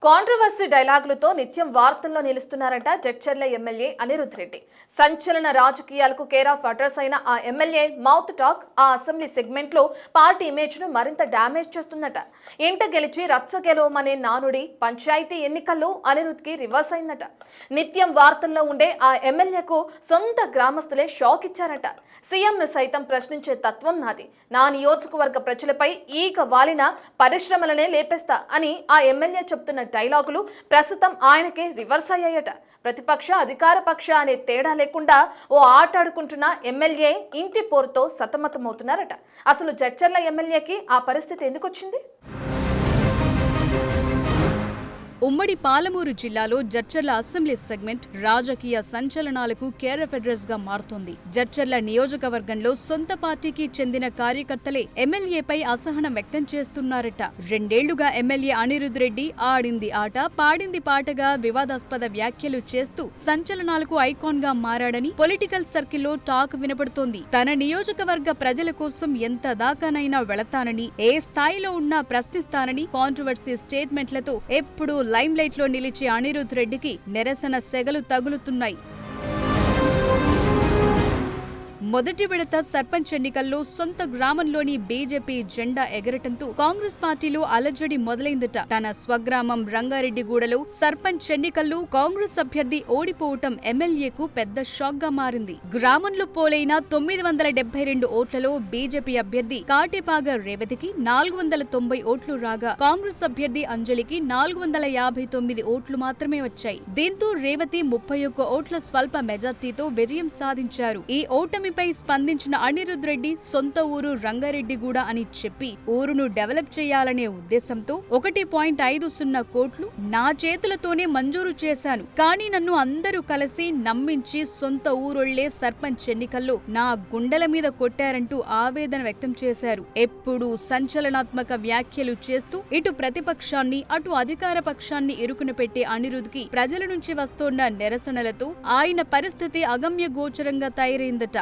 Controversy డైలాగులతో నిత్యం వార్తల్లో నిలుస్తున్నారంట Jadcherla MLA Anirudh Reddy. సంచలన రాజకీయాలకు కేర్ ఆఫ్ అడ్రస్ అయిన ఆ ఎమ్మెల్యే మౌత్ టాక్ ఆ అసెంబ్లీ సెగ్మెంట్ లో పార్టీ ఇమేజ్ ను మరింత డ్యామేజ్ చేస్తుందట. ఇంట గెలిచి రచ్చ గెలవమనే నానుడి పంచాయతీ ఎన్నికల్లో అనిరుద్ కి రివర్స్ అయిందట. నిత్యం వార్తల్లో ఉండే ఆ ఎమ్మెల్యేకు సొంత గ్రామస్తులే షాక్ ఇచ్చారట. సీఎం ను సైతం ప్రశ్నించే తత్వం నాది, నా నియోజకవర్గ ప్రజలపై ఈక వాలిన పరిశ్రమలనే లేపేస్తా అని ఆ ఎమ్మెల్యే చెప్తున్న డైలాగులు ప్రస్తుతం ఆయనకే రివర్స్ అయ్యాయట. ప్రతిపక్ష అధికార పక్ష అనే తేడా లేకుండా ఓ ఆట ఆడుకుంటున్న ఎమ్మెల్యే ఇంటి పోరుతో సతమతమవుతున్నారట. అసలు జడ్చర్ల ఎమ్మెల్యేకి ఆ పరిస్థితి ఎందుకు వచ్చింది? ఉమ్మడి పాలమూరు జిల్లాలో జడ్చర్ల అసెంబ్లీ సెగ్మెంట్ రాజకీయ సంచలనాలకు కేర్ ఆఫ్ అడ్రస్ గా మారుతోంది. జడ్చర్ల నియోజకవర్గంలో సొంత పార్టీకి చెందిన కార్యకర్తలే ఎమ్మెల్యేపై అసహనం వ్యక్తం చేస్తున్నారట. రెండేళ్లుగా ఎమ్మెల్యే అనిరుద్ రెడ్డి ఆడింది ఆట పాడింది పాటగా వివాదాస్పద వ్యాఖ్యలు చేస్తూ సంచలనాలకు ఐకాన్ గా మారాడని పొలిటికల్ సర్కిల్లో టాక్ వినపడుతోంది. తన నియోజకవర్గ ప్రజల కోసం ఎంత దాకానైనా వెళతానని, ఏ స్థాయిలో ఉన్నా ప్రశ్నిస్తానని కాంట్రవర్సీ స్టేట్మెంట్లతో ఎప్పుడూ లైమ్ లైట్ లో నిలిచే అనిరుద్ రెడ్డికి నిరసన సెగలు తగులుతున్నాయి. మొదటి విడత సర్పంచ్ ఎన్నికల్లో సొంత గ్రామంలోని బీజేపీ జెండా ఎగరటంతో కాంగ్రెస్ పార్టీలో అలజడి మొదలైందట. తన స్వగ్రామం రంగారెడ్డిగూడలో సర్పంచ్ ఎన్నికల్లో కాంగ్రెస్ అభ్యర్థి ఓడిపోవటం ఎమ్మెల్యేకు పెద్ద షాక్ గా మారింది. గ్రామంలో పోలైన 972 ఓట్లలో బీజేపీ అభ్యర్థి కాటేపాగ రేవతికి 490 ఓట్లు రాగా కాంగ్రెస్ అభ్యర్థి అంజలికి 459 ఓట్లు మాత్రమే వచ్చాయి. దీంతో రేవతి 31 ఓట్ల స్వల్ప మెజార్టీతో విజయం సాధించారు. ఈ ఓటమి పై స్పందించిన అనిరుద్ రెడ్డి సొంత ఊరు రంగారెడ్డిగూడ అని చెప్పి ఊరును డెవలప్ చేయాలనే ఉద్దేశంతో 1.50 కోట్లు నా చేతులతోనే మంజూరు చేశాను. కానీ నన్ను అందరూ కలిసి నమ్మించి సొంత ఊరొళ్లే సర్పంచ్ ఎన్నికల్లో నా గుండెల మీద కొట్టారంటూ ఆవేదన వ్యక్తం చేశారు. ఎప్పుడూ సంచలనాత్మక వ్యాఖ్యలు చేస్తూ ఇటు ప్రతిపక్షాన్ని అటు అధికార పక్షాన్ని ఇరుకున పెట్టే అనిరుద్ కి ప్రజల నుంచి వస్తోన్న నిరసనలతో ఆయన పరిస్థితి అగమ్య గోచరంగా తయారైందట.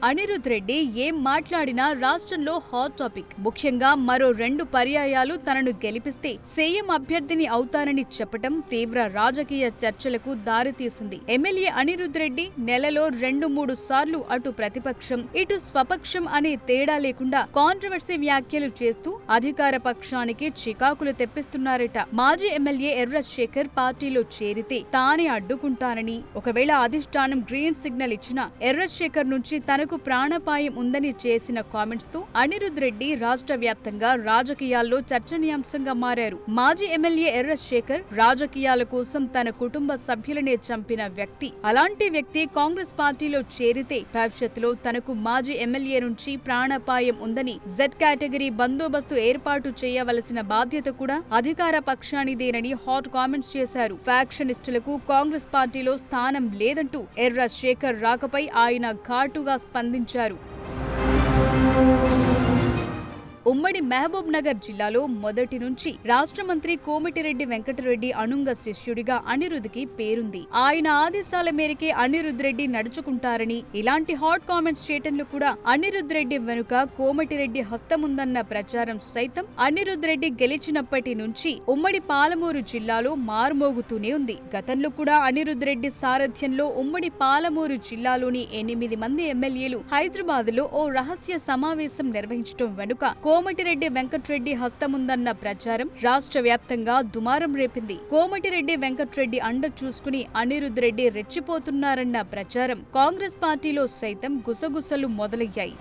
అనిరుద్ రెడ్డి ఏం మాట్లాడినా రాష్ట్రంలో హాట్ టాపిక్. ముఖ్యంగా మరో 2 పర్యాయాలు తనను గెలిపిస్తే సీఎం అభ్యర్థిని అవుతానని చెప్పటం తీవ్ర రాజకీయ చర్చలకు దారితీసింది. ఎమ్మెల్యే అనిరుద్ రెడ్డి నెలలో 2-3 సార్లు అటు ప్రతిపక్షం ఇటు స్వపక్షం అనే తేడా లేకుండా కాంట్రవర్సీ వ్యాఖ్యలు చేస్తూ అధికార పక్షానికి చికాకులు తెప్పిస్తున్నారట. మాజీ ఎమ్మెల్యే ఎర్ర శేఖర్ పార్టీలో చేరితే తానే అడ్డుకుంటానని, ఒకవేళ అధిష్టానం గ్రీన్ సిగ్నల్ ఇచ్చినా ఎర్ర శేఖర్ నుంచి తనకు ప్రాణాపాయం ఉందని చేసిన కామెంట్స్ తో అనిరుద్ రెడ్డి రాష్ట్ర వ్యాప్తంగా రాజకీయాల్లో చర్చనీయాంశంగా మారారు. మాజీ ఎమ్మెల్యే ఎర్ర శేఖర్ రాజకీయాల కోసం తన కుటుంబ సభ్యులనే చంపిన వ్యక్తి. అలాంటి వ్యక్తి కాంగ్రెస్ పార్టీలో చేరితే భవిష్యత్తులో తనకు మాజీ ఎమ్మెల్యే నుంచి ప్రాణాపాయం ఉందని జెడ్ కేటగిరీ బందోబస్తు ఏర్పాటు చేయవలసిన బాధ్యత కూడా అధికార పక్షానిదేనని హాట్ కామెంట్స్ చేశారు. ఫ్యాక్షనిస్టులకు కాంగ్రెస్ పార్టీలో స్థానం లేదంటూ ఎర్ర శేఖర్ రాకపై ఆయన ఘాటుగా స్పందించారు. ఉమ్మడి మహబూబ్ నగర్ జిల్లాలో మొదటి నుంచి రాష్ట్ర మంత్రి కోమటిరెడ్డి వెంకటరెడ్డి అనుంగ శిష్యుడిగా అనిరుద్ కి పేరుంది. ఆయన ఆదేశాల మేరకే అనిరుద్ రెడ్డి నడుచుకుంటారని, ఇలాంటి హాట్ కామెంట్స్ చేయటంలో కూడా అనిరుద్ రెడ్డి వెనుక కోమటిరెడ్డి హస్తముందన్న ప్రచారం సైతం అనిరుద్ రెడ్డి గెలిచినప్పటి నుంచి ఉమ్మడి పాలమూరు జిల్లాలో మారుమోగుతూనే ఉంది. గతంలో కూడా అనిరుద్ రెడ్డి సారథ్యంలో ఉమ్మడి పాలమూరు జిల్లాలోని 8 మంది ఎమ్మెల్యేలు హైదరాబాద్ లో ఓ రహస్య సమావేశం నిర్వహించడం వెనుక కోమటిరెడ్డి వెంకట్రెడ్డి హస్తముందన్న ప్రచారం రాష్ట్ర వ్యాప్తంగా దుమారం రేపింది. కోమటిరెడ్డి వెంకట్రెడ్డి అండ చూసుకుని అనిరుద్ రెడ్డి రెచ్చిపోతున్నారన్న ప్రచారం కాంగ్రెస్ పార్టీలో సైతం గుసగుసలు మొదలయ్యాయి.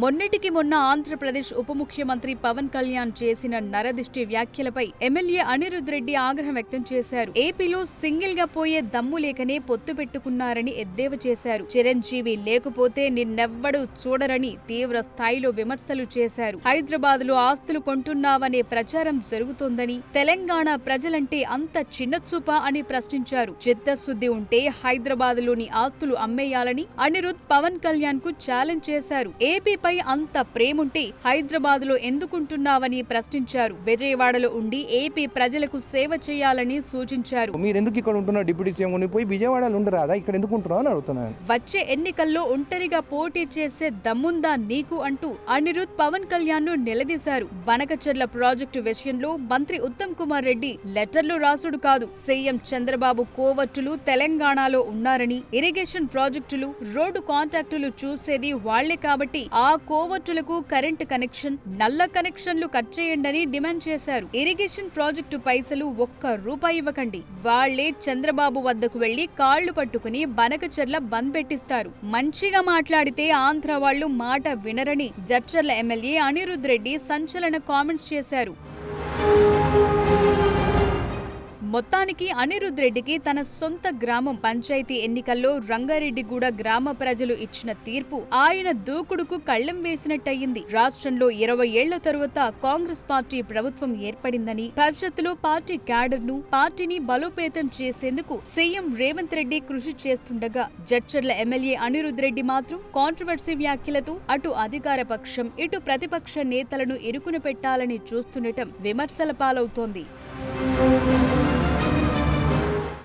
మొన్నటికి మొన్న ఆంధ్రప్రదేశ్ ఉప ముఖ్యమంత్రి పవన్ కళ్యాణ్ చేసిన నరదిష్టి వ్యాఖ్యలపై ఎమ్మెల్యే అనిరుద్ రెడ్డి ఆగ్రహం వ్యక్తం చేశారు. ఏపీలో సింగిల్ గా పోయే దమ్ము లేకనే పొత్తు పెట్టుకున్నారని ఎద్దేవా చేశారు. చిరంజీవి లేకపోతే నిన్నెవ్వడూ చూడరని తీవ్ర స్థాయిలో విమర్శలు చేశారు. హైదరాబాద్ లో ఆస్తులు కొంటున్నావనే ప్రచారం జరుగుతోందని, తెలంగాణ ప్రజలంటే అంత చిన్నచూపా అని ప్రశ్నించారు. చిత్తశుద్ధి ఉంటే హైదరాబాద్ లోని ఆస్తులు అమ్మేయాలని అనిరుద్ పవన్ కళ్యాణ్ కు ఛాలెంజ్ చేశారు. ఏపీ ఏపీపై అంత ప్రేముంటే హైదరాబాద్లో ఎందుకుంటున్నావని ప్రశ్నించారు. విజయవాడలో ఉండి ఏపీ ప్రజలకు సేవ చేయాలని సూచించారు. మీరు ఎందుకు ఇక్కడ ఉంటున్నారు? డిప్యూటీ సీఎం పోయి విజయవాడలో ఉండరాదా? ఇక్కడ ఎందుకు ఉంటున్నావు అని అడుగుతున్నాను. వచ్చే ఎన్నికల్లో ఒంటరిగా పోటీ చేసే దమ్ముందా నీకు అంటూ అనిరుద్ పవన్ కళ్యాణ్ ను నిలదీశారు. బనకచెర్ల ప్రాజెక్టు విషయంలో మంత్రి ఉత్తమ్ కుమార్ రెడ్డి లెటర్లు రాసుడు కాదు, సీఎం చంద్రబాబు కోవట్టులు తెలంగాణలో ఉన్నారని, ఇరిగేషన్ ప్రాజెక్టులు రోడ్డు కాంట్రాక్టులు చూసేది వాళ్లే కాబట్టి ఆ కోవట్టులకు కరెంటు కనెక్షన్, నల్ల కనెక్షన్లు కట్ చేయండి డిమాండ్ చేశారు. ఇరిగేషన్ ప్రాజెక్టు పైసలు ₹1 ఇవ్వకండి, వాళ్లే చంద్రబాబు వద్దకు వెళ్లి కాళ్లు పట్టుకుని బనకచెర్ల బంద్ పెట్టిస్తారు. మంచిగా మాట్లాడితే ఆంధ్ర వాళ్లు మాట వినరని జడ్చర్ల ఎమ్మెల్యే అనిరుద్ రెడ్డి సంచలన కామెంట్స్ చేశారు. మొత్తానికి అనిరుద్ రెడ్డికి తన సొంత గ్రామం పంచాయతీ ఎన్నికల్లో రంగారెడ్డిగూడ గ్రామ ప్రజలు ఇచ్చిన తీర్పు ఆయన దూకుడుకు కళ్లెం వేసినట్టయింది. రాష్ట్రంలో 20 ఏళ్ల తరువాత కాంగ్రెస్ పార్టీ ప్రభుత్వం ఏర్పడిందని, భవిష్యత్తులో పార్టీ క్యాడర్ ను, పార్టీని బలోపేతం చేసేందుకు సీఎం రేవంత్ రెడ్డి కృషి చేస్తుండగా జడ్చర్ల ఎమ్మెల్యే అనిరుద్ రెడ్డి మాత్రం కాంట్రవర్సీ వ్యాఖ్యలతో అటు అధికార పక్షం, ఇటు ప్రతిపక్ష నేతలను ఇరుకున పెట్టాలని చూస్తుండటం విమర్శల పాలవుతోంది.